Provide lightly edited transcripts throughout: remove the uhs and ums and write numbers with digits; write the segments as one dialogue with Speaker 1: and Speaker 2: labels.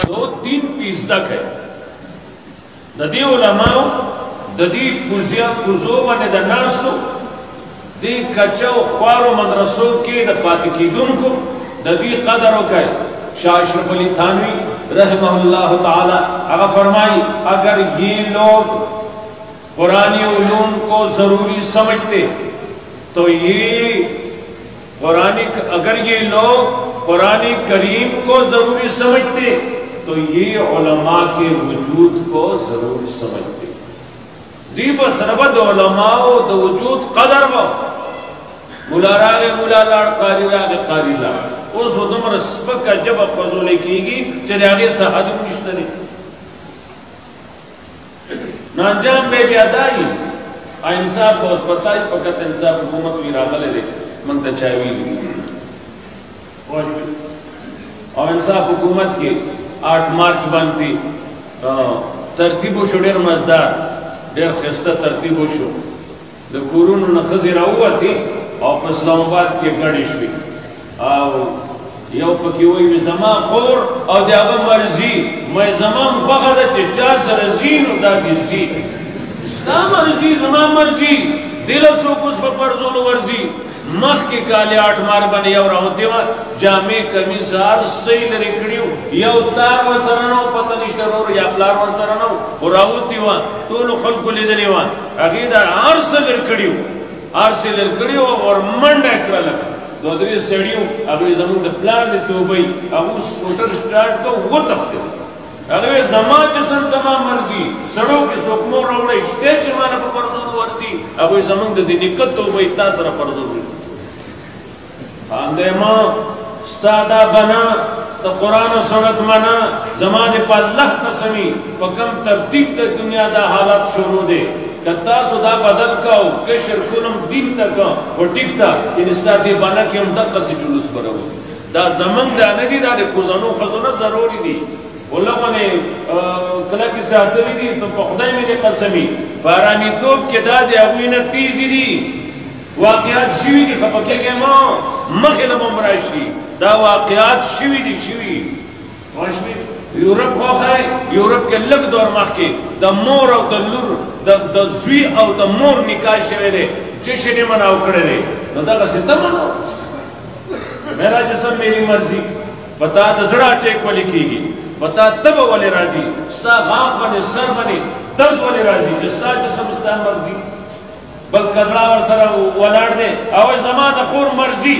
Speaker 1: दो 3 तक है ददी उलमाओ ददी पुजिया पुजो बने दनासो दी कच्चा ख्वारो मदरसों के दफात की दुन को ददी कदरों का शाह अशरफ अली थानवी रहमहुल्लाह ताला अगर फरमाई अगर ये लोग कुरानी उलूम को जरूरी समझते तो ये अगर ये लोग कुरानी करीम को जरूरी समझते तो ये उलमा के वजूद को जरूरी समझते दीब सरबत उलमाओ द वजूद कदर वो मुलारागे मुलालाड़ कारिरागे कारिलाड़ उस उदम रस्बक का जब फजोले कीगी चले आगे सहादुम निश्तरी नांजाम बेब्यादाई आ इंसाफ बहुत पता ही पकत इंसाफ हुकूमत भी इरादा ले मंत चाहवी और इंसाफ हुकूमत के 8 मार्च बनती तरतीबो शुडेर मजदार डेर खस्ता तरतीबो शो द कुरून नखजिरा हुआ थी और इस्लामाबाद के गणेशवी यो पकी वही में जमा खोर और देगा मर्जी मैं जमा मुफाकदत 4 सरजीन उदा गिजी सा मर्जी जमा मर्जी दिल सो कुछ पर जोल वर्जी मख के काले 8 मार बने और होते वा जामे कमीसार सही लरिकड़ियो या उतार व सरनो पता निश्तर और या प्लार व सरनो और आवती वा तो लो खल को ले देने वा अकीदा आरसल लरिकड़ियो और मंड एकला दोदरी सेड़ियों अगर जमीन द प्लान में तो भाई अब उस स्कूटर स्टार्ट को वो तख्ते अगर जमा जसन जमा मर्जी सड़ों के सुकमो रोड़े स्टेज माना पर दो वर्ती अब जमीन द दिक्कत तो भाई तासरा पर दो आंदे मां स्तादा बना तो कुरान सुन्नत मना जमाने पर अल्लाह कसमी पकम तरतीब द दुनिया दा हालात शुरू दे कत्ता सुधा बदल का के शरकुलम दिन तक वो टिकता इन स्टादी बना के हम तक कसी जुलूस पर हो दा जमन दा नदी दा कुजानो खजना जरूरी दी उलमा ने कला की साथरी दी तो खुदा में कसमी बारानी तोप के दादे अबू ने तीजी दी वाकयात शिवी दी खपके के मां मखल ममराशी दा वाकयात शिवी दी शिवी वाशवी यूरोप हो है यूरोप के लग दौर माह के द मोर ऑफ द लुर द जुई ऑफ द मोर निकाय शेरे जशने मनाओ करे रे तो दा का सिद्ध मनो मेरा जिस्म मेरी मर्जी बता दसड़ा टेक वाली कीगी बता तब वाले राजी सा गांव बने सर बने तब वाले राजी जिसका जिस्म स्ता मर्जी बल कदरा और सरा वलाड़ दे और जमात अखोर मर्जी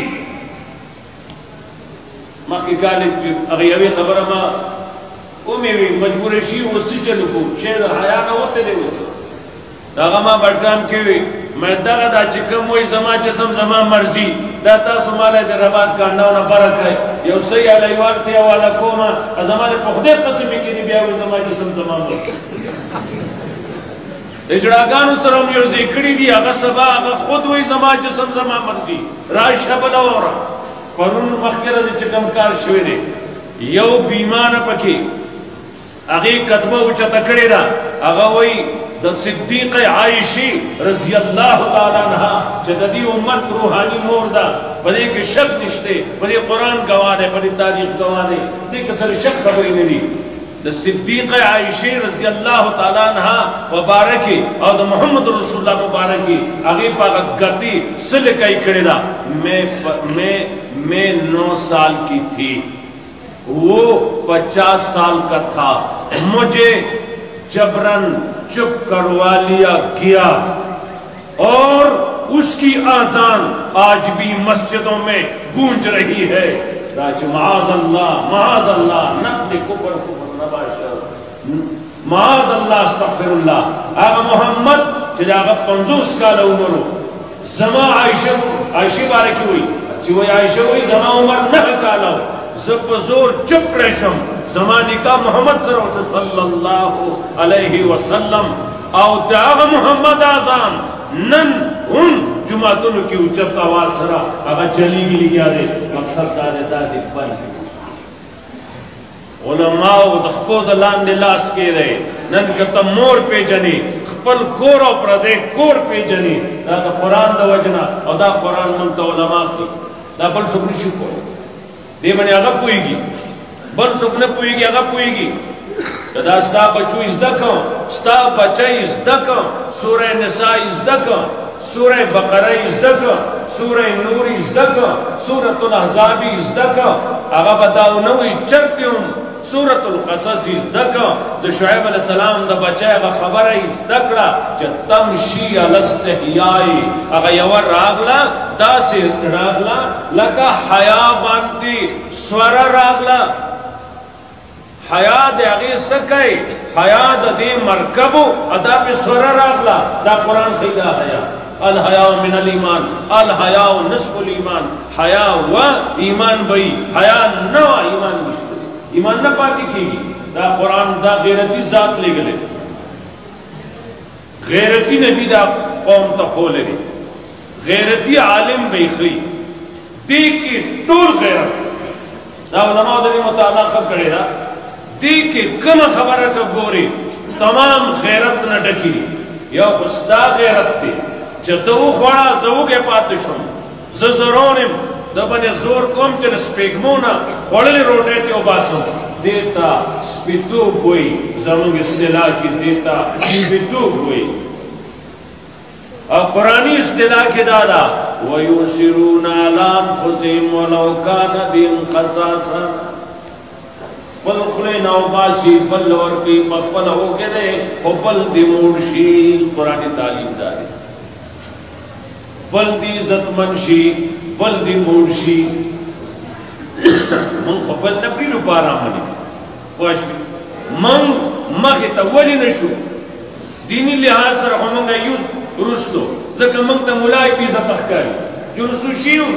Speaker 1: मक्की काले अभी अभी खबर मा उमेवी मजबूर शी वो सिजन को शेर हया ना होते दे उस दागमा बटकाम के मैं दागा दा चिकम वही जमा जिस्म जमा मर्जी दाता सुमाले दे रबात कांडा ना बरक है ये सही अलैवार थे वाला कोमा जमाने पखदे कसम की बिया वो जमा जिस्म जमा मर्जी इजड़ा गान सरम यो जिकड़ी दी अगर सबा अगर खुद वही जमा जिस्म जमा मर्जी राय शबला और परुन मखकर दे चिकम कार शवेरे यो बीमान पकी अगे कदमा उच्चा तकड़ेरा अगा वही द सिद्दीक आयशी रज़ी अल्लाह ताला अन्हा जददी उम्मत रूहानी मोरदा बदे के शक निश्ते बदे कुरान गवाने बदे तारीख गवाने देख सर शक खबरी नहीं द सिद्दीक आयशी रज़ी अल्लाह ताला अन्हा मुबारकी और द मोहम्मद रसूलुल्लाह मुबारकी अगे पाक गति सिल कई कड़ेरा मैं 9 साल की थी वो 50 साल का था मुझे जबरन चुप करवा लिया गया और उसकी आजान आज भी मस्जिदों में गूंज रही है माज़अल्लाह नक़्द कुफ्र माज़अल्लाह अस्तग़फिरुल्लाह आगा मोहम्मद जिरागा 50 साल उम्र जमा आयशा बारे की हुई जो आयशा हुई जमा उम्र न काला जब जोर चुप रेशम जमानी का मोहम्मद सल्लल्लाहु अलैहि वसल्लम और दाग मोहम्मद आजान नन उन जुमातुन की उच्चता वासरा अगर चली गिली गया रे मकसद दारे दादी बन उलमाओ दखपो दलान दिलास के रे नन कत मोर पे जनी खपल कोरो प्रदे कोर पे जनी दा कुरान द वजना और दा कुरान मन तो उलमा की दा बल सुबनी शुको दे बने अगर कोईगी बल څوک نه پوهیږي هغه پوهیږي دا ستا بچو زده کوم ستا بچی زده کوم سوره نساء زده کوم سوره بقره زده کوم سوره نور زده کوم سوره الاحزاب زده کوم هغه به دا ونه وي چرته هم سورة القصص زده کوم د شعیب علیہ السلام د بچی هغه خبره زده کړه چې تمشي علی استحیاء هغه یوه راغله داسې راغله لکه حیا باندې سوره راغله حیا د هغې څه کوي حیا د دې مرکبو ادا پې سوره راغله دا قرآن ښیي دا حیا الحیاء من الایمان الحیاء نصف الایمان حیا و ایمان بئی حیا نه و ایمان نشته ایمان نه پاتې کېږي دا قرآن دا غیرتي ذات لېږلی غیرتي نبي دا قوم ته ښولی دی غیرتي عالم به یې ښیي دې کې ټول غیرت دا علماو د دې مطالعه ښه کړې ده دې کې کومه خبره که ګورې تمام غیرت نه ډکي دي یو خو ستا غیرت دی چې ده وخوړه زه وږی پاتې شوم زه ضرور یم د باندې زور کوم چې د سپېږمو نه خوړلې روټۍ ترې وباسم دې ته سپېتوب وایي زموږ اصطلاح کې دې ته سپېتوب وایي او قرآني اصطلاح کې دا ده وَيُؤْثِرُونَ عَلَىٰ أَنفُسِهِمْ وَلَوْ كَانَ بِهِمْ خَصَاصَةٌ بل خولې نه وباسي بل ورکوي په خپله وږی دی خو بل دې موړ شي قرآني تعلیم دا دی بل دې عزتمن شي بل دی موړ شي من خو بل نه پرېږدو په ارام باندې پوه شوې من مخې ته ولې نه شو دیني لحاظ سره خو موږ یو وروستو ځکه موږ ته ملای په عزت ښکاري چې وروستو شي یو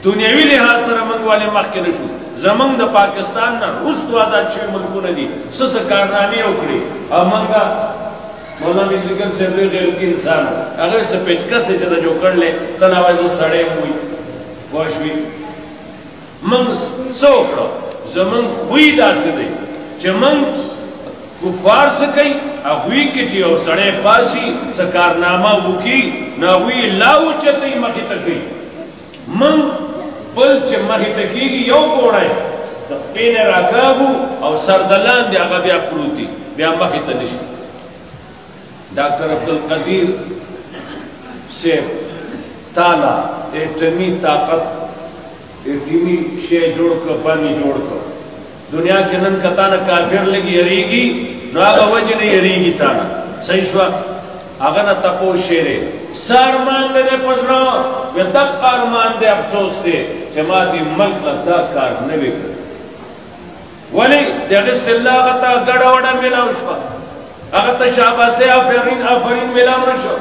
Speaker 1: دنیوي لحاظ سره موږ ولې مخکې نه شو زموږ د پاکستان نه وروستو آزاد شوي ملکونه دي څه څه کارنامې وکړې او موږ مولانا ذکر صاحب دی غیرتی انسان هغه څه پیچکس دی چې دا جوړ کړلی ته نه وایي زه سړی یم وایي پوه شوې موږ څه وکړو زموږ خوی داسې دی چې موږ کفار څه کوي هغوی کې چې یو سړی پاسي څه کارنامه وکړي نو هغوی لا اوچتوي مخې ته کوي موږ بل چې مخې ته کېږي یو پوړی د خپې نه راکاږو او سر د لاندې هغه بیا پروت دي بیا مخې ته نه شي ڈاکٹر عبدالقدیر سے تالا ایٹمی طاقت ایٹمی شے جوڑ کر بانی جوڑ کر دنیا کے نن کتانا کافر لگی یریگی نو آگا وجہ نہیں یریگی تانا صحیح شوا آگا نا تپو شیرے سار مان دے پسرا وی دک کار مان دے افسوس دے جما دی ملک دا کار نوی کر ولی دیغس اللہ غطا گڑا وڑا ملا شوا اگر تشابہ سے آفرین ملاو نشو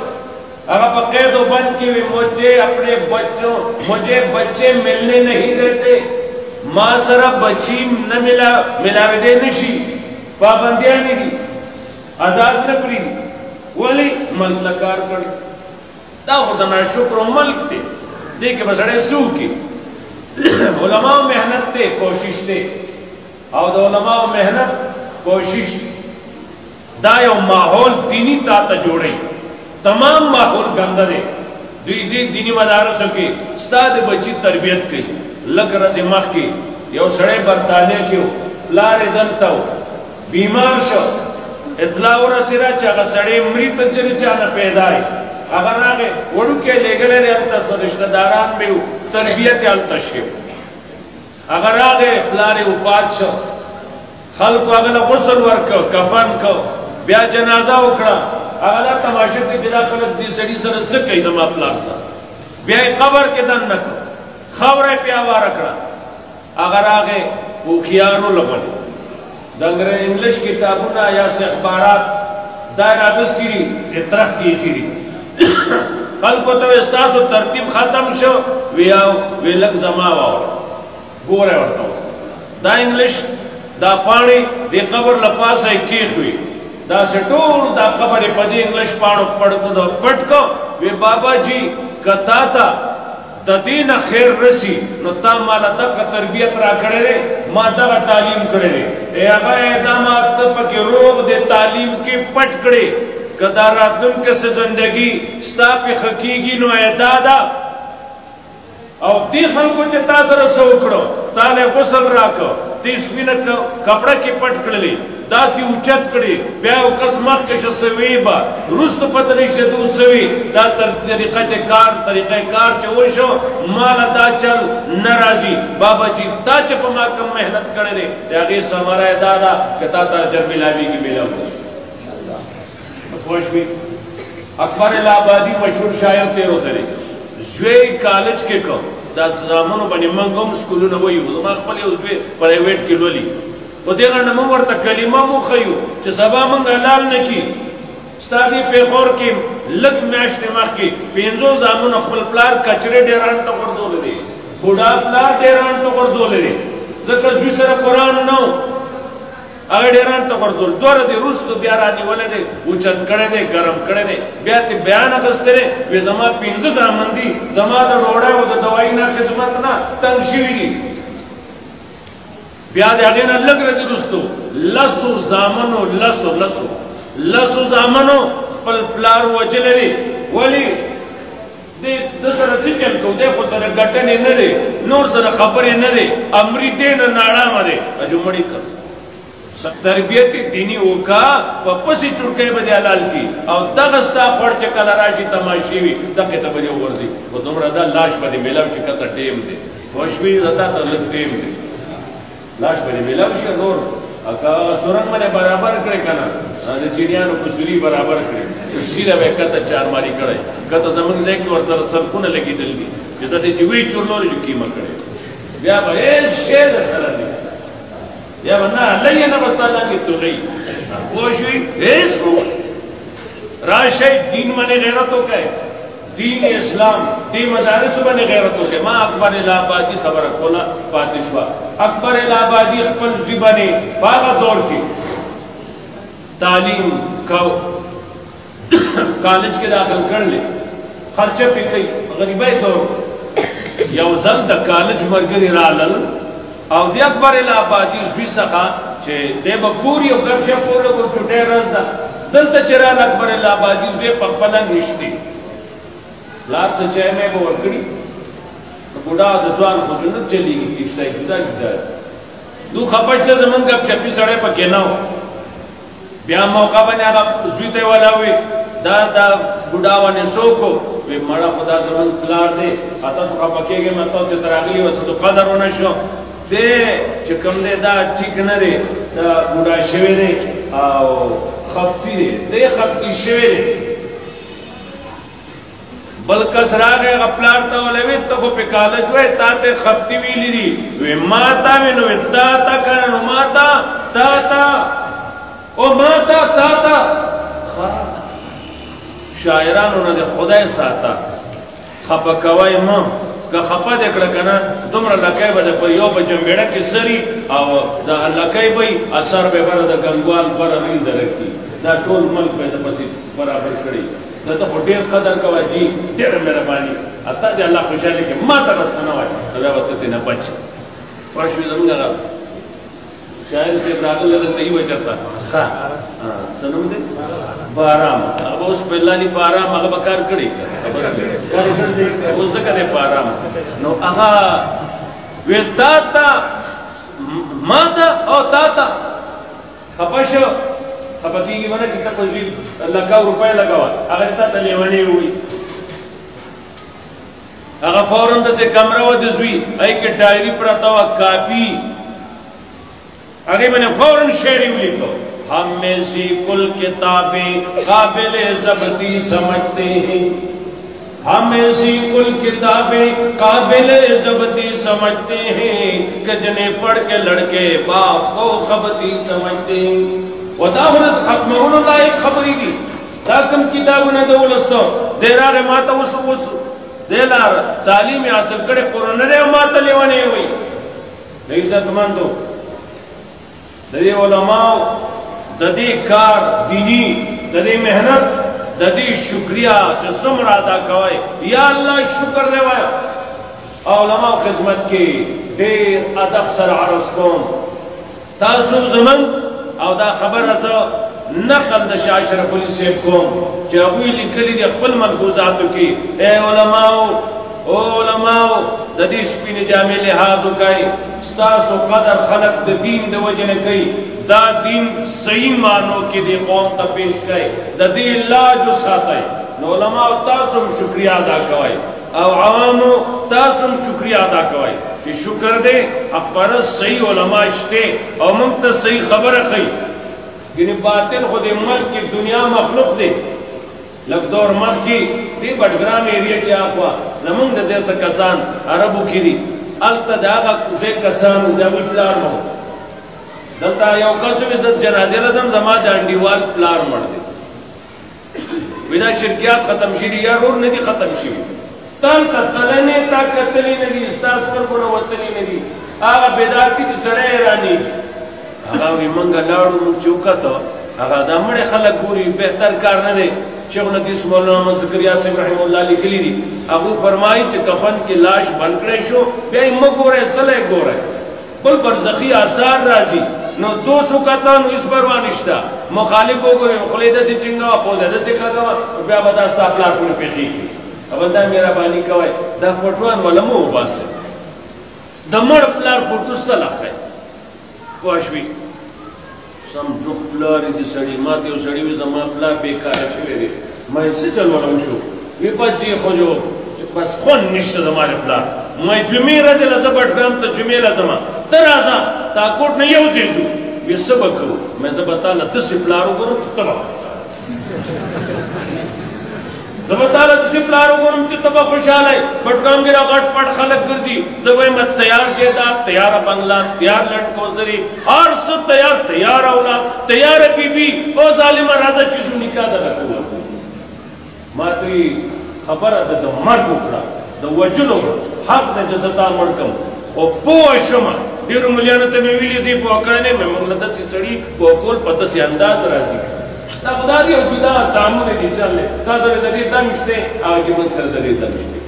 Speaker 1: اگر پا قید و بند کی مجھے اپنے بچوں مجھے بچے ملنے نہیں دیتے ماں سرہ بچی نہ ملاوے دے نشی پابندیاں نہیں دی آزاد نہ پری ولی ملک لکار کر دا خودنا شکر و ملک دے دیکھے بسڑے سو کی علماء محنت دے کوشش دے او دا علماء محنت کوشش دا یو ماحول دینی تا جوڑی تمام ماحول گندہ دے دینی مدارسوں کی استاد بچی تربیت کی لک رضی مخ کی یو سڑے برطانیہ کیو لار دلتاو بیمار شو اطلاع رسی را چاگا سڑے مری تجری چانا پیدای اگر آگے وڑو کے لے گلے دے انتا سرشتہ داران بیو تربیت علتا شیو اگر آگے لارے اپاد شو خلق اگلا غسل ورکو کفن کو بیا جنازہ اکڑا اگلا تماشا کی جدا خلق دی سڑی سر سکئی دم اپلار سا بیا قبر کے دن نکو خبر پیاوا رکڑا اگر آگے پوکھیارو لگن دنگر انگلش کتابونا یا سے اخبارات دائر آدسیری اطرح کی خیری خلقو تو استاسو ترتیب ختم شو وی لگ زماوا گورے ورطا دا انگلش دا پانی دی قبر لپاس ہے کیخ ہوئی دا سٹور دا قبر پدی انگلش پانو پڑکو دا پٹکو وی بابا جی کتا تا دا دین خیر رسی نو تا مالا دا کا تربیت را کھڑے رے ما دا کا تعلیم کھڑے رے اے آقا اعدامات تا پاکی روغ دے تعلیم کی پٹ کھڑے کدا راتن کس زندگی ستا پی حقیقی نو اعدادا او دی خلقو چه تا سر سو کھڑو تا نے غسل راکو تیسوینه کپڑا کې پټ کړلې داسې اوچت کړي بیا یو کس مخکې شه سوي به وروسته پته نشته د سوي دا طریقه کار چې وشو ماله دا چل نه راځي بابا جي تا چې په ما کم محنت کړی دی د هغې ثمره یې دا ده که تا ته اجر میلاویږي میلاوږي پوه شوې اکبر الهآبادي مشهور شاعر تېروتلی زوی کالج کې کو دا زامنو باندې موږ هم سکولونه ویو زما خپل یو زوی پرایویټ کې لولي په دې غنډه موږ ورته کلمه وښیو چې سبا موږ حلال نه کي ستا دې پېښور کې لږ میاشتې مخکې 50 زامنو خپل پلار کچرې ډېران ته غورځولی دی بوډا پلار ډېران ته غورځولی دی ځکه زوی سره قرآن نه و هغه ډېران ته غورځول دوره دې وروستو بیا رانیولی دی اوچت کړی دی ګرم کړی دی بیا دې بیان اخیستی دی وایي زما 15 زامن دي زما د ډوډۍ او د دوایي نه خدمت نه تنګ شوي دي بیا د هغې نه لږ ورځې وروستو لسو زامنو خپل پلار وجلی دی ولې د سره څه چل کوو دی خو سره ګټنې نه دی نور سره خبرې نه دی امري دی نه ناړامه دی اجو مړي کړ تربیت دینی وکا په پسې چړکۍ به دې حلال کړي او دغه ستا خوړ چې کله راشي تماشې وي دغې ته به دې وغورځي خو دومره دا لاش به دې میلاو چې کته ټیم دی پوه شوې تا ته لږ ټیم دی لاش به دې میلاو شي نور که سرنګ باندې برابر کړی که نه د چینیانو په سوري برابر کړی سیده به یې کته چارمالي کړی کته زموږ ځای کې ورته سرکونه لګېدل دي چې داسې چې وی چورلولې جو کیمه کړی بیا به هېڅ شی در سره دی یا بنا اللہ یہ نبستا لاغی تو گئی پوشوی ایس کو راشای دین منی غیرتوں کا ہے دین اسلام دی مدارس بنی غیرتوں کے ماں اکبر الہآبادی خبر کھولا پاتشوا اکبر الہآبادی خپل زبانی باغا دور کی تعلیم کو کالج کے داخل کر لے خرچہ پی کئی غریبائی دور یو زل دا کالج مرگری رالل او دی اکبر الہآبادي زوی څخه چې دی به کور یو ګپ شپ کولو کو چټۍ ورځ ده دلته چې راغله اکبر الہآبادي زوی په خپله نشتي پلار څه چای مې به ورکړي بوډا د ځوان خو نه چلېږي کښتۍ جدا جدا دو خفه شله زمونږ ګپ شپي سړی پکې نه و بیا موقع باندې هغه زوی ته یې ولاوي دا بوډا باندې څوک و وی مړه خو دا زمونږ پلار دی تاسو خفه کېږئ مه تاسو چې ته راغلي وه څه قدر ونه شو دی چې کوم دی دا ټیک نه دی دا بوډا شوی دی او خفتی دی دی خفتی شوی دی بل کس راغی هغه پلار ته ولوي ته خو په کالج وای تا ته خفتی ویلي دي وی ما تا وی نو تا تا کنه نو ما تا او ما تا شاعرانو نه د خدای ساته خفه کوئ مه که خفه دې کړه که نه دومره لکۍ به د په یو په جمبېړه کې سري او د لکۍ به یي اثر به بره د ګنګوال بره ریل درکړي دا ټول ملک به یې د پسې برابر کړي د ته خو ډېر قدر کوه جي ډېره مهرباني اته دې الله خوشحالي کړي ما ته بس نه وایي خدای به ته ترې نه بچ پوه شوې زموږ هغه شاعر صاحب راغلی دلته یې وایي چېرته ښه څه نوم دی بارام هغه اوس پهلاني بارام هغه به کار کړی اوس ځکه دی بارام نو هغه وی تا ته ما ته او تا ته خفه شو خفه کېږي ونه چې ته په زوی لکاو روپۍ لګوه هغه دې تا ته لیونی ووایي هغه فوراً داسې کمره وه د زوی هغې کې ډایري پرته وه کاپي هغې باندې فوراً شعر یې ولیکو ہم ایسی کل کتابیں قابل ضبطی سمجھتے ہیں ہم ایسی کل کتابیں قابل ضبطی سمجھتے ہیں کہ جنہیں پڑھ کے لڑکے باپ کو خبتی سمجھتے ہیں وداولت ختمون لائق خبری دی تاکم کتابونه د ولستو دیراغه ماته وس دلار تعلیم حاصل کړي قرآن ماته لیونی وي عزت مندو د دې علماء د دې کار دینی د دې محنت د دې شکریا چې څومره ادا کوئ یا الله شکر دی وایه علماء خدمت کې ډېر ادب سره عرض کوم تاسو زموږ او دا خبره زه نقل د شاه اشرف علي صاحب کوم چې هغوی لیکلي دي خپل ملحوظاتو کې ای علماو او علماء د دې سپینې جامې لحاظ وکړئ ستاسو قدر خلق د دین د وجې نه کوي دا دین صحیح معنو کې دې قوم ته پیش کړئ د دې لاج وساتئ نو علماء تاسو هم شکریہ ادا کوئ او عوامو تاسو هم شکریہ ادا کوئ چې شکر دې حق پرست صحیح علماء شته او موږ ته صحیح خبره ښیي یعنی باطل خو د ملک دنیا مخلوق دی لږ دور مخکې دې بټګرام ایریا کې اخوا زمونږ د ځای څه کسان عربو کې دي هلته د هغه ځای کسان د هغوی پلار مړ دلته یو کس وي زه جنازې له ځم زما د انډیوال پلار مړ دی وایي دا شرکیات ختم شوي یا رور نه دي ختم شوي تا هلته تللی نه تا کتلی نه دي ستا سترګو نه وتلي نه دي هغه بدعتي چې سړی حیرانېږي هغه وایي موږ لاړو موږ چې وکتو هغه دا مړې خلک ګوري بهتر کار نه دی شیخ الحدیث مولانا محمد زکریا صاحب رحمه الله لیکلي دي هغوی فرمایي چې کفن کې لاش بند کړی شو بیا یې مه ګورئ سلی ګورئ بل برزخي آثار راځي نو 200 کته نو هېڅ پروا نشته مخالف وګورئ خولې داسې چینګوه پوزه داسې کږوه بیا به دا ستا پلار پورې پېښېږي اول دا مهرباني کوئ دا فوټوان وله مه وباسئ د مړ پلار فوټو څه لښئ پوه شوي سم جوخت پلار دي سړي ما ته یو سړي وي زما پلار بېکاره شوی دی ما یې څه چل وله وشو وي بچې خو جو بس خوند نشته زما د پلار ما یې جمعې ورځې له زه بټګرام ته جمعې له ځمه ته راځه تا کوټ نه یو ځای ځو وي څه به کوو مې زه به تا له داسې پلار وګورم چې ته به زه به تا له داسې پلار وګورم چې ته به خوشحاله یې بټګرام کې را غټ پټ خلک ګرځي زه به یم تیار جیداد تیاره بنگله تیار لټکوزري هر څه تیار تیار اولاد تیاره بیبي او ظالمه راځه چې زه نکاح دله کوم ما ته خبره ده د مرګ وکړه د وژلو حق ده چې زه تا مړ کړم خو پوه شومه ډېرو ملیانو ته مې ویلي زه یې پوه کړی نه مې موږ له داسې سړي پوه کول په داسې انداز راځي دا خو دا یو جدا تعامل دي چل دی تا سره د دې دم شته هغه کې بل سره د دې دم شته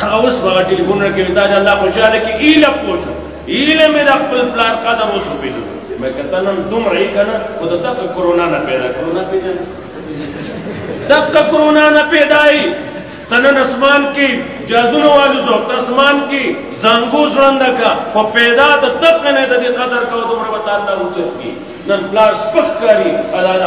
Speaker 1: هغه اوس به هغه ټلیفونونه کوي دا چې الله خوشحاله کړي ایله پوه شو ایله مې د خپل پلار قدر اوس وپېژنو مې که ته نن دومره یې که نه خو د دغه کرونا نه پیدا کرونا پېژنې دغه کرونا نه پیدا یې ته نن اسمان کې جازونه والوزو ته اسمان کې زانګو ځوړنده کا خو پیدا د دغه نه د دې قدر کوه دومره به تا الله اوچت کړي نن پلار سپک کړي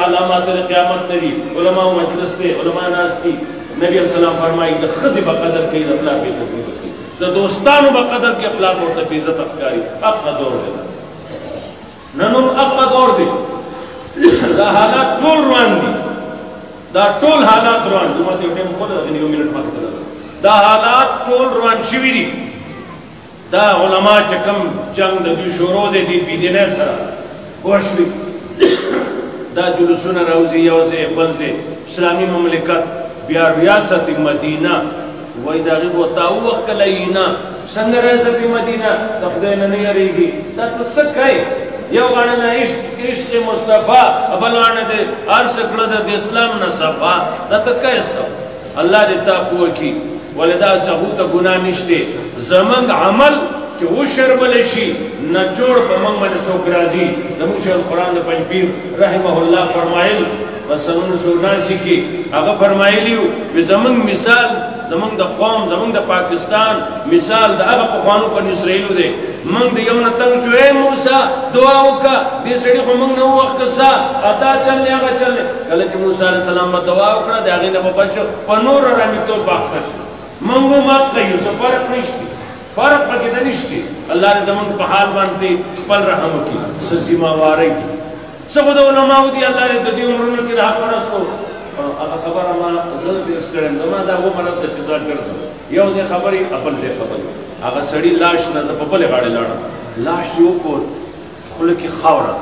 Speaker 1: علامات د قیامت نه دي علما مجلس دی علما ناست دي نبی علیہ السلام فرمایي د ښځې به قدر کوي د پلار بې عزتي به کوي د دوستانو به قدر کوي پلار به ورته بې عزته ښکاري حقه دور دی نن هم حقه دور دی دا حالات ټول روان دي دا ټول حالات روان دي ما ته یو ټایم وښوده هغې نه یو منټ مخکې ته دا حالات ټول روان شوي دي دا علما چې کوم جنګ د دوی شروع دی دې بېدینۍ سره پوه شوي دا جلوسونه راوځي یو ځای بل ځای اسلامي مملکت بیا ریاست مدینه وای د هغې به ورته ووښکله اینا څنګه ریاست مدینه د خدای نه نه یېرېږي دا ته څه کوې یو غاړه نه عشق مصطفی بل غاړه د هر څه کړه د اسلام نه صفا دا ته کوې څه الله دې تا پوه کړي ولې دا هغو ته ګناه نشته زموږ عمل چې وشرملی شي نچوړ په موږ باندې څوک راځي زموږ شیخ القرآن د پنجپیر رحمه الله فرمایل په سنن سوناسي کې هغه فرمایلي وو چې زموږ مثال زموږ د قوم زموږ د پاکستان مثال د هغه پخوانو بني اسرائیلو دی موږ د یو نه تنګ شو ای موسی دعا وکړه دې سړي خو موږ نه ووښکه سا دا چل دی هغه چل دی کله چې موسی علیه السلام به دعا وکړه د هغې نه به بچو په نور رامیتوب باخته شو موږ هم حقه یو څه فرق نشته فرق پکې نه نشته الله دې زموږ په حال باندې خپل رحم وکړي څه ذمہوارۍ دي څه خو د علماو دي الله دې د دې عمرونو کې د حق پرستو هغه خبره ما زه ډېر ستړی یم زما دا عمر ته چې ځان ګرځم یو ځای خبرې بل ځای خبرې هغه سړي لاش نه زه په بلې غاړې لاړم لاش یې وکور خوله کې خاوره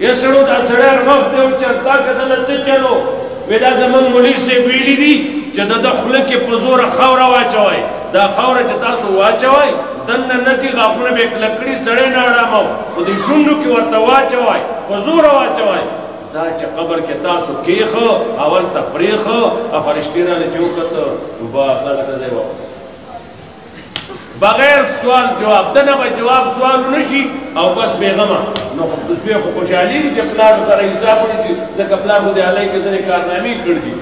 Speaker 1: یې سړو دا سړی رغف دی او چرتا کتله څه چلو وی دا زموږ مولوي صاحب ویلي دي چې د ده خوله کې په زوره خاوره واچوئ دا خاوره چې تاسو واچوئ دننه نتي غاښونه به یې کلک کړي سړی نه اړامو خو دې شونډو کې ورته واچوئ په زوره واچوئ دا چې قبر کې تاسو کېښه اول ته پرېښه او فرشتې راله چې وکته بس هلته ځای واپس بغیر سوال جواب دنه به جواب سوال نشي او بس بېغمه نو زوی خو خوشحالي چې پلار سره حساب وکړي چې ځکه پلار خو د هلۍ کې ځینې کارنامې کړي دي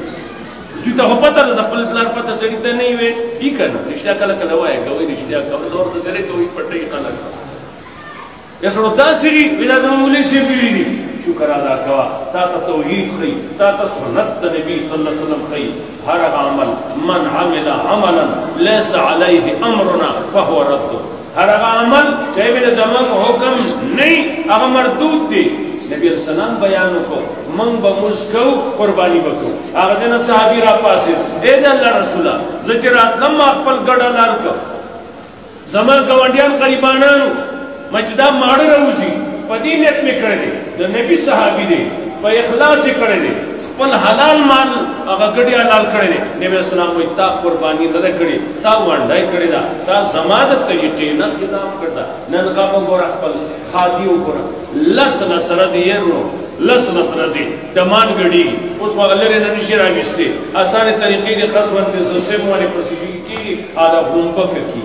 Speaker 1: دوی ته خو پته ده د خپل پلار پته سړي ته نه وي ای که نه رښتیا کله کله وایه کوئ رښتیا کوئ نور دسې کوئ پټوي خلک یا سړو داسې دي وایي دا زما مولوي صاحب ویلي دي شکر ادا کوه تا ته توحید ښیي تا ته سنت د نبي صلی الله علیه وسلم ښیي هر هغه عمل من عمل عملا لیس علیه امرنا فهو رد هر هغه عمل چې بل زموږ حکم نه هغه مردود دی نبی علیہ السلام بیانو کو من با مزکو قربانی بکو آغا دینا صحابی را پاسید اے دا اللہ رسولہ زجرات لما اقبل گڑا لال کو زمان گوانڈیان قریبانانو مجدہ ماڑ روزی پا دینیت میں کردے دا نبی صحابی دے پا اخلاصی کردے پل حلال مال آغا گڑیا لال کردے نبی علیہ السلام وی تا قربانی ندا کردے تا وانڈائی کردے دا تا زمادت طریقے نا خدام کردہ ننگا مگورا پل خادیو گورا لس رزی ایرنو لس رزی دمان گڑی اس مغلر ننشی راگستے آسان طریقے دے خصوان دے سسیم والی پرسیشی کی آدھا بومبک کی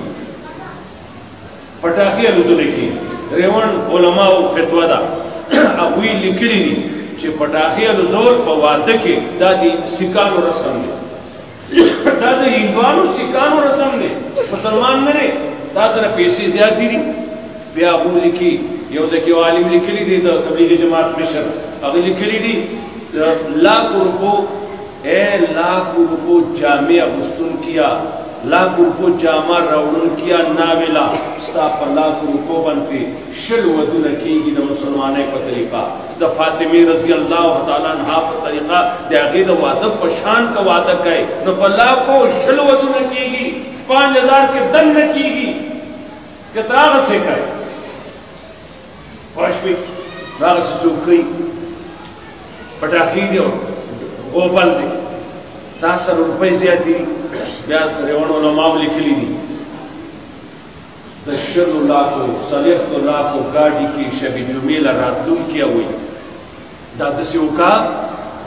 Speaker 1: پٹاخی علوزنے کی ریوان علماء و فتوہ دا اگوی لکلی دی چه پٹاخی علوزور فواردکی دا دی سکانو رسم دے دا دی ہندوانو سکانو رسم دے مسلمان میں دا سر پیسی زیادی دی بیا اگو لکی یو ذکیو عالم لکلی دی دا تبلیغ جماعت مشر اگر لکلی دی لاکھ روپو جامع غسطن کیا لاکھ روپو جامع روڑن کیا ناولا ستا پر لاکھ روپو بنتے شل ودن کی گی دا مسلمانے پر طریقہ دا فاطمی رضی اللہ تعالیٰ عنہ پر طریقہ دا غید وعدہ پشان کا وعدہ کہے نو پر لاکھو شل ودن کی گی 5000 کے دن کی گی کتراغ سے کہے پاشوی راغ سے سوکھئی پٹاخی دے اور اوبل دے تاثر روپے زیادی بیاد ریوان علماء لکلی دی دشر اللہ کو صلیخت اللہ کو گاڑی کی شبی جمیل راتلون کیا ہوئی دادسی اوکا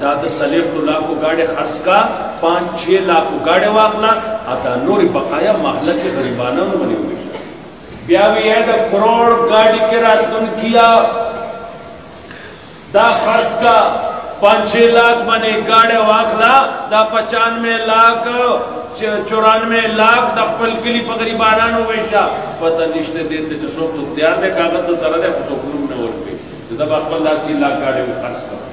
Speaker 1: داد صلیخت اللہ کو گاڑی خرس کا 5-6 لاکھ کو گاڑی واقلا آتا نوری بقایا محلہ کے غریبانہ بنی ہوئی بیاوی ہے دا کروڑ گاڑی کے راتلون کیا دا خرس کا 5-6 لاکھ بنے گاڑے واقلا دا 95 لاکھ 94 لاکھ دا خپل کلی پا غریبانانو ویشا پتہ نشتے دیتے چا سوک سوک دیار دے کاغت دا سر دے پتو کلوم نور پی دا با خپل دا 80 لاکھ گاڑے وہ خرس کر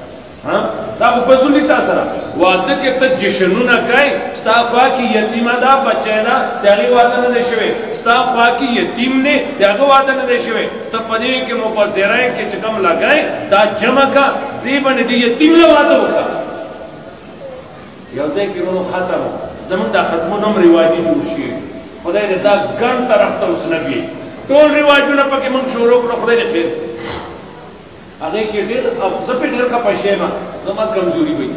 Speaker 1: دا با بزولی تا سرا وعدہ کے تا جشنو نہ کئی ستا خواہ کی یتیمہ دا بچے نا دیاغی وعدہ نہ دے شوے ستا خواہ کی یتیم نے دیاغی وعدہ نہ دے شوے تا پدے کے مپسرائیں کے چکم لگائیں دا جمع کا دیبا نے دی یتیم لوادہ ہوگا یوزے کی رونو ختم ہو زمان دا ختمو نم رواجی جوشی خدای دے دا گن طرف تا اس نبی تول رواجو نا پاکی منگ شروع کرو خدای دے خیر آگے کی دیر اب زپی دیر کا پشے ما زمان کمزوری بھئی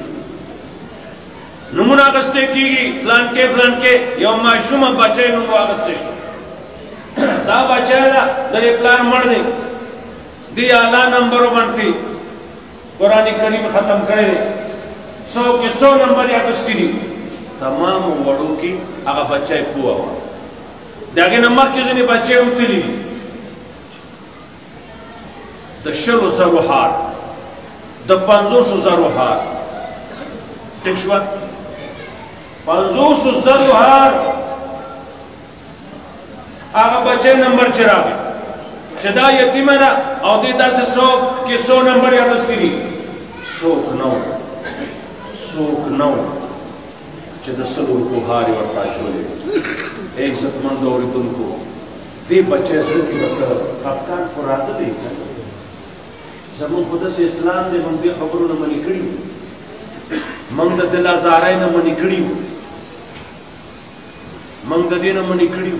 Speaker 1: نمون آگستے کی گی فلان کے یوم معشوم بچے نمو آگستے شو دا بچے دا در پلان مر دے دی آلہ نمبرو بنتی قرآن کریم ختم کرے 100 نمبر آگستی دی تمام وڑوں کی آگا بچے پوا ہوا دیکھیں نمک کی زنی بچے امتلی دی دا 60,000 ہار دا 500,000 ہار ٹھیک شوا 500,000 ہار آگا بچے نمبر چرا گئے چدا یتیمہ نا او دیدہ سے 100 نمبر یا بستی دی سوک نو چدا سلور کو ہاری ورطا چھولے ایک عزت مند دوری تم کو دی بچے سے کی بسر خفکان قرآن دے زمان خدا سے اسلام دے منگ دی خبرو نمانی کری منگ دا دل آزارائی نمانی کری منگ دا دی نمانی کری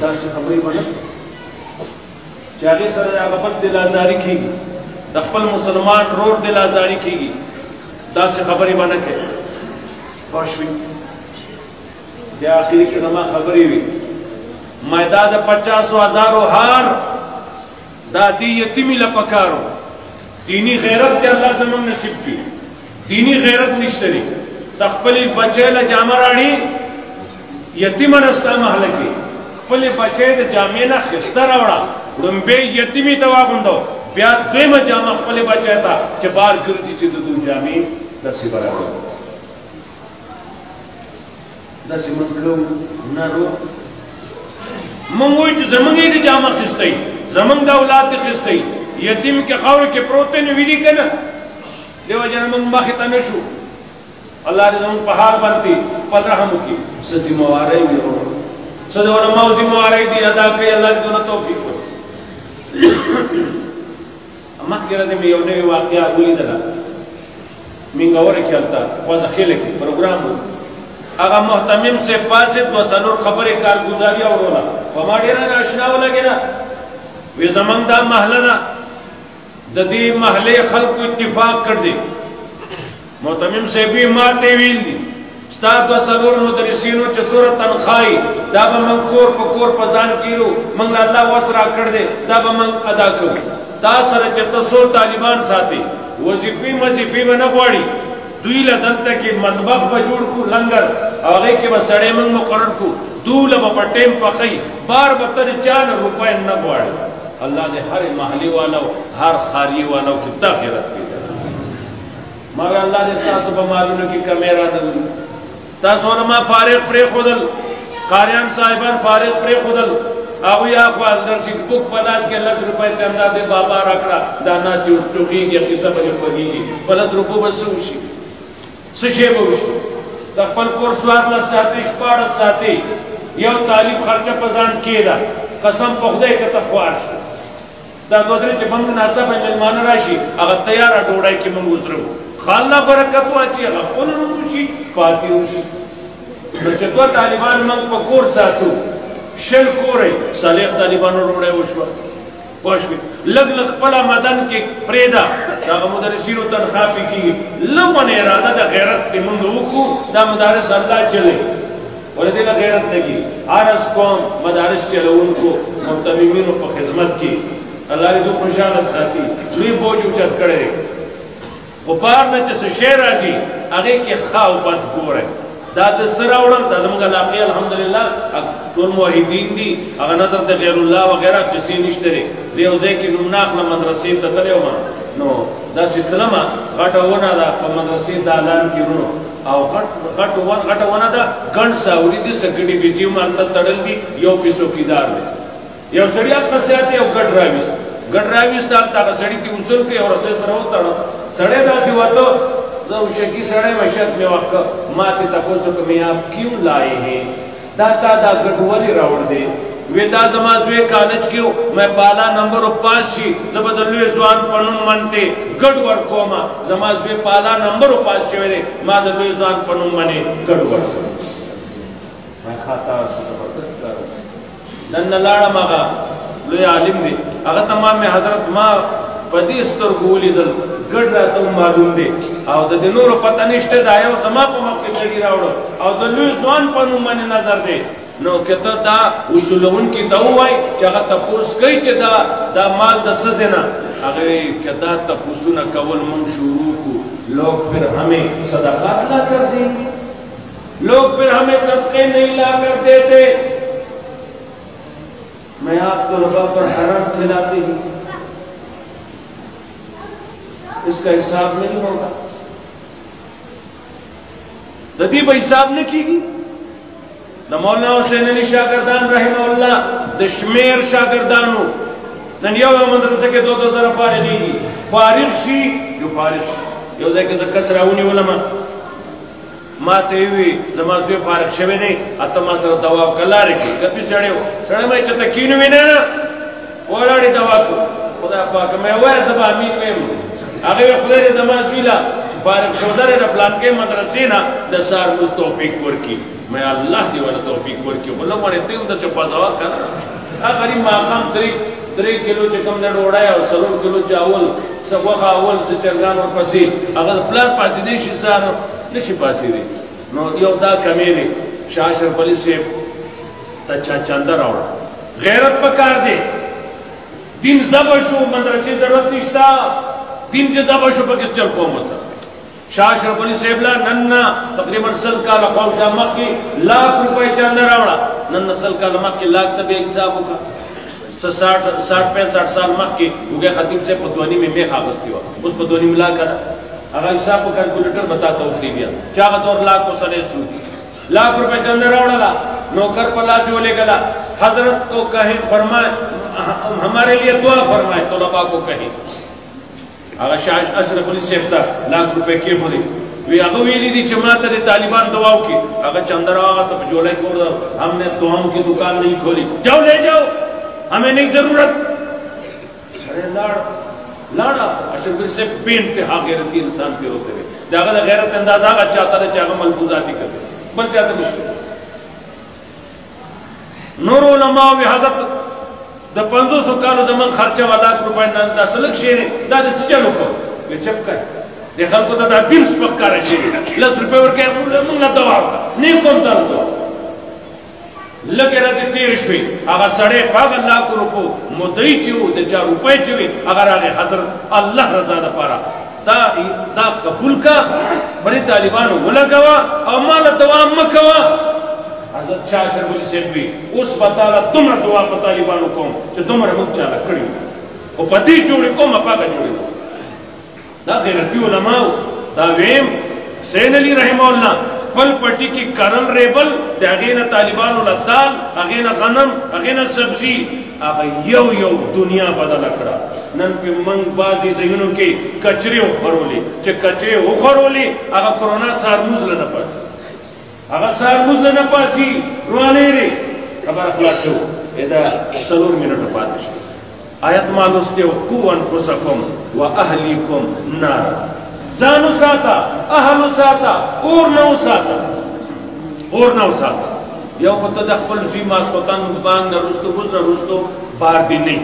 Speaker 1: دا سے خبری بنا چاہے سر آگا پت دل آزاری کی گی دخل مسلمان رور دل آزاری کی گی دا سے خبری بنا کے پاشوی دی آخری کی زمان خبری ہوئی مائدہ دا 50,000 ہار دا دی یتیمی لپکارو دینی غیرت تے اللہ زمان نصیب کی دینی غیرت نشتری تخپلی بچے لجامع رانی یتیم رستا محلکی خپلی بچے دا جامعینا خستر اوڑا رنبے یتیمی تواغندو بیاد دویم جامع خپلی بچے تا چه بار گردی چه دو جامعی درسی برابر درسی منکو نارو منگوی چو زمنگی دی جامع خستی زمنگ دا اولاد دی خستی یتیم کے خور کے پروتے نویدی کنا دیو جن منگ مخیطا نشو اللہ نے زمنگ پہار بنتی پل رحمو کی سزی موارئی بھی ہو سزی موزی موارئی دی ادا کئی اللہ کی دونا توفیق ہو مخ کے رضی میں یونی واقعہ بولی دلا منگا وری کھلتا خوازا خیلے کی پروگرام ہو اگا محتمم سے پاسد و سنور خبر کارگزاری اور رولا فما دیرا ناشناو لگے نا وی زمان دا محلہ دا دا دی محلے خلق کو اتفاق کر دے محتمم سے بھی ماتے ویل دی استاد و سنور مدرسینو چا صورت تنخوائی دا با من کور پا کور پزان کیلو منگل اللہ وسرا کر دے دا با من ادا کرو تا سر چتا سو طالبان ساتے وظیفی مظیفی و نگواری دوی لدلتا کی مطبخ بجوڑ کو لنگر آگئی کے بس سڑے منگ مقرر کو دول با ٹیم پا خی بار بطر 4 روپے نگواری اللہ نے ہر محلی والا ہر خاری والا کتا خیرت پیدا مگر اللہ نے تاسو با معلوم کی کمیرہ دل تاسو علماء فارغ پری خودل قاریان صاحبان فارغ پری خودل آگوی آخوا اندر سی بک پلاس کے 10 روپے چندہ دے بابا رکھڑا دانا چوز ٹوکی گیا قصہ بجے پگی گی 10 روپے بس ہوشی سشے بوشی دا پل کور سوار لس ساتی شپاڑت ساتی یو تعلیم خرچہ پزان کی دا قسم پخدے کتا خوارش دا دوسرے چی منگ ناسا بھائی ملمان راشی اگر تیارہ ڈوڑائی کی منگ اسرو خاللہ برکت واتی اگر خون روشی پاتی روشی چطور طالبان منگ پا کور ساتو شل کورے صالح طالبانو ڈوڑائی وشوا پوشوی لگ لگ پلا مدن کے پریدا دا مدرسینو تنخواہ پی کی لون ارادہ دا غیرت پی منگو کو دا مدارس اللہ چلے اور دیلہ غیرت لگی آرس قوم مدارس چلے ان کو محتممینو پا خدمت کی اللہ نے دو خوشحالت ساتھی دوی بوجھ اچھت کرے غپار نا چس شیر آجی آگے کی خواہ بند کو رہے دا دسرہ اڑم دا زمانگا لاقی الحمدللہ تول موحیدین دی اگر نظر دا غیر اللہ وغیرہ کسی نشترے دیو زی کی نمناخ نا مدرسین تا تلے ہوما نو دا ستلما غٹ ونا دا پا مدرسین دا اعلان کی رونو او غٹ ونا دا گنڈ ساوری دی سکڑی بیجیو مانتا تڑل دی یو پیسو کی دار دی یو سڑی آپ پسے آتے یو گڑ راویس دالتا کہ سڑی تی اصول کے اور اسے طرح ہوتا نا سڑے دا سی واتو زو شکی سڑے مشت میں وقت ماتی تپوسو کہ میں آپ کیوں لائے ہیں داتا دا گڑوالی راوڑ دے وی دا زمازوی کالج کیوں میں پالا نمبر 5 شی زبدلوی زوان پنن منتے گڑ ورکو ما زمازوی پالا نمبر 5 شوئے دے ما دلوی زوان پنن منے گڑ ورکو میں خاطا زبردست کرو نن لاڑا مغا لوی عالم دے اگر تمام میں حضرت ما پدیستر گولی دل گڑ رہتا ہوں معلوم دے او دا دنور پتہ نشتے دا یو زما پا مقی چلی راوڑو او دا لوی زوان پنو من نظر دے نو کتا دا اصولون کی داو آئی چاگا تپوس کئی چا دا مال دا سزینا اگر کتا تپوسونا کول من شروع کو لوگ پھر ہمیں صدقات لا کر دیں گے لوگ پھر ہمیں صدقے نہیں لا کر دیتے میں آپ طلبہ پر حرام کھلاتے ہی اس کا حساب نہیں ہوگا ددیب حساب نے کی گی دا مولانا حسین علی شاگردان رحمہ اللہ دشمیر شاگردانو نن یو مدرسے کے 2,000 فارغی گی فارغ شی جو فارغ شی یو دیکھ کس راونی علماء ماتے ہوئی زمازوی فارغ شوی نہیں اتما سر دواو کلا رکھی کبھی سڑے ہو سڑے میں چتا کینو بھی نہیں نا پولاڑی دوا کو خدا پاک میں ہوئے زبا امین میں ہوں آگے وہ خدا زمازوی لا فارغ شودر رفلان کے مدرسینا دسار مز توفیق ورکی میں اللہ دی والا توفیق ورکی بلو مانے تیم دا چپا زوا کرنا آخری ماقام 3 کلو چکم در اوڑایا اور 3 کلو چاول سبوخ آول سچرگان اور پسی اگر پلان پاسی دی شسار نشی پاسی دی نو یو دا کمی دی شاہ شرف علی سے تچا چاندر آوڑا غیرت پکار دے دین زبشو مدرسی ضرورت نشتا دین جے زبشو پکس چل قوم ہوتا شاہ شرف علی صاحبلا نننا تقریباً 100 کالا قوم شاہ مکی 1,00,000 روپے چاندر آوڑا نننا 100 کالا مکی 1,00,000 تبی حساب ہوگا 60-65 سال مخ کی وہ گئے خطیب سے پدوانی میں خابستی ہوا اس پدوانی ملا کرا अगर हिसाब कैलकुलेटर बताता हूँ दिया चाहत और लाख को सने सूदी लाख रुपए चंदे रावड़ा नौकर पला से बोले गला हजरत को कहें फरमाए हमारे लिए दुआ फरमाए तलबा को कहें अगर शाह अशरफ अली सेफ्ता लाख रुपए के बोले वे अगवेली दी जमात रे तालिबान दवाओं की अगर चंद्रा तो जोड़े को हमने दुआओं की दुकान नहीं खोली जाओ ले जाओ हमें नहीं जरूरत अरे लाड़ा अशरफ से बेइंतहा गैरती इंसान के होते हुए जागा गैरत अंदाजा चाहता रहे चाहे मलफूजाती कर बन जाते मुश्किल नूर उलमा व हजरत द 500 कालो जमन खर्चा वाला रुपए ना दा सलक शेर दा चलो को वे चपका देखा को दा दिल स्पक्का रहे 10 रुपए वर के मुंगा दवा का नहीं कौन दाल दो लगे रहते तेरे शुई अगर साढ़े 5 लाख रुपए मुद्दई चुओ दे 4 रुपए चुए अगर आगे हजरत अल्लाह रजा दा पारा दा कबूल का बड़ी तालिबान बोला गवा और माल दवा मकवा हजरत शाह अशरफ अली सेठ भी उस बताला तुमरा दुआ पर तालिबानों को जो तुमरा मुख चाला कड़ी वो पति जोड़े को मपा का जोड़े दा गैरती उलमा दा वेम हुसैन अली रहमहुल्लाह फल पट्टी की करन रेबल अगेना तालिबान दाल अगेना गनम अगेना सब्जी आगे यो दुनिया बदला कड़ा नन पे मंग बाजी जगनों के कचरे उखरोली चे कचरे उखरोली आगा कोरोना सारमूज लेना पास आगा सारमूज लेना पासी रुआने रे खबर खलास हो इधर 7 मिनट बाद आयत मालूस्ते कु अनफुसकुम व अहलीकुम नार जानू साता अहलु साता और नौ साता यो खुद दखल फीमा सोतन बांग न रुस्तो बार दिन नहीं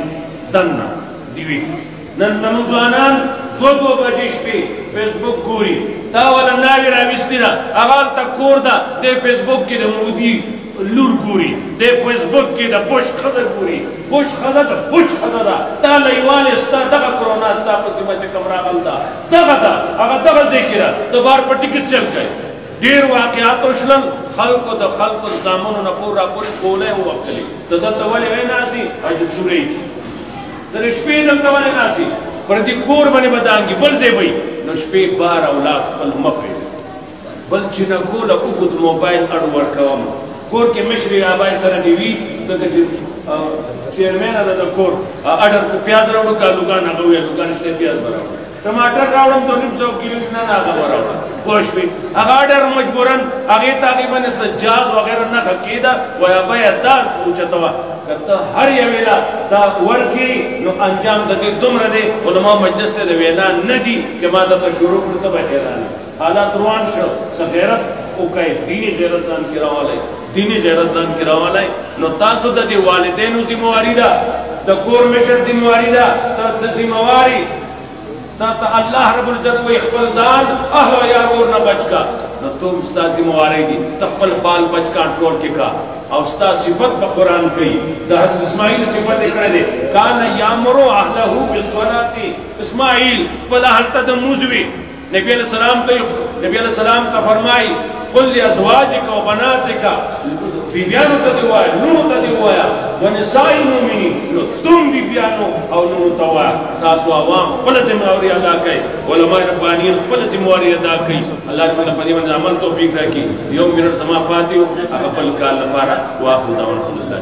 Speaker 1: दन्ना दिवी नन समुजानान दो बजिश पे फेसबुक गोरी तावला नाविरा विस्तिरा अगाल तक कोरदा दे फेसबुक की दे मोदी लूर गोरी दे फेसबुक की दे बुश खजर गोरी बुश खजर दा ताले वाले स्ता दगा कोरोना स्ता प्रतिमा के कमरा गलदा दगा अगर दगा जिक्र तो बार पट्टी किस चल गए देर वाकयात उशलन खल्क द खल्क जामुन न पूरा पूरी कोले वो वक्तली तो दतवाले है नासी आज सुरे दर स्पीड दतवाले नासी पर दी कोर बने बदांगी बल से भाई न स्पे 12 औलाद पल मफे बल चिना कोला उगुद मोबाइल अडवर कवम कोर के मिश्री आबाई सर टीवी तो के चेयरमैन अदा कोर अडर प्याज राउंड का दुकान अगवे दुकान से प्याज भरा टमाटर राउंड तो निम 100 किलो ना आगा भरा कोश भी अगाडर मजबूरन आगे तागे बने सज्जाज वगैरह ना खकीदा व अबाई अदा पूछतवा करता हर यवेला दा वर्की नो अंजाम दे तुम रदे उलमा मजलिस ने वेना नदी के मादा तो शुरू करता बहेरान हालात रुआन शो सगैरत ओ कई दीनी गैरत जान किरावाले नो तासु द वालिदैन जिम्मेवारी दा द कोर मेशर जिम्मेवारी दा त जिम्मेवारी ता अल्लाह रब्बुल इज्जत व इखबल जान अहवा या और न बचका न तुम उस्ता जिम्मेवारी दी तफल फाल बच कंट्रोल के का औस्ता सिफत ब कुरान कई द हज़रत इस्माइल सिफत एकड़े दे कान यामरो अहलहु बिस्सलाती इस्माइल पला हंता द मुजवी नबी अलैहि सलाम का फरमाई कुल अज़वाजिका व बनातिका बीबियानो तदिवा नूर तदिवा वनिसाई मुमिनी लो तुम बीबियानो और नूर तवा तासु आवाम पल जिम्मेवारी अदा कई उलमा रब्बानी पल जिम्मेवारी अदा कई अल्लाह ताला परिवन अमल तौफीक रखी यो मिनट समाफाती अकबल का लफारा वाखुदा अल्हम्दुलिल्लाह।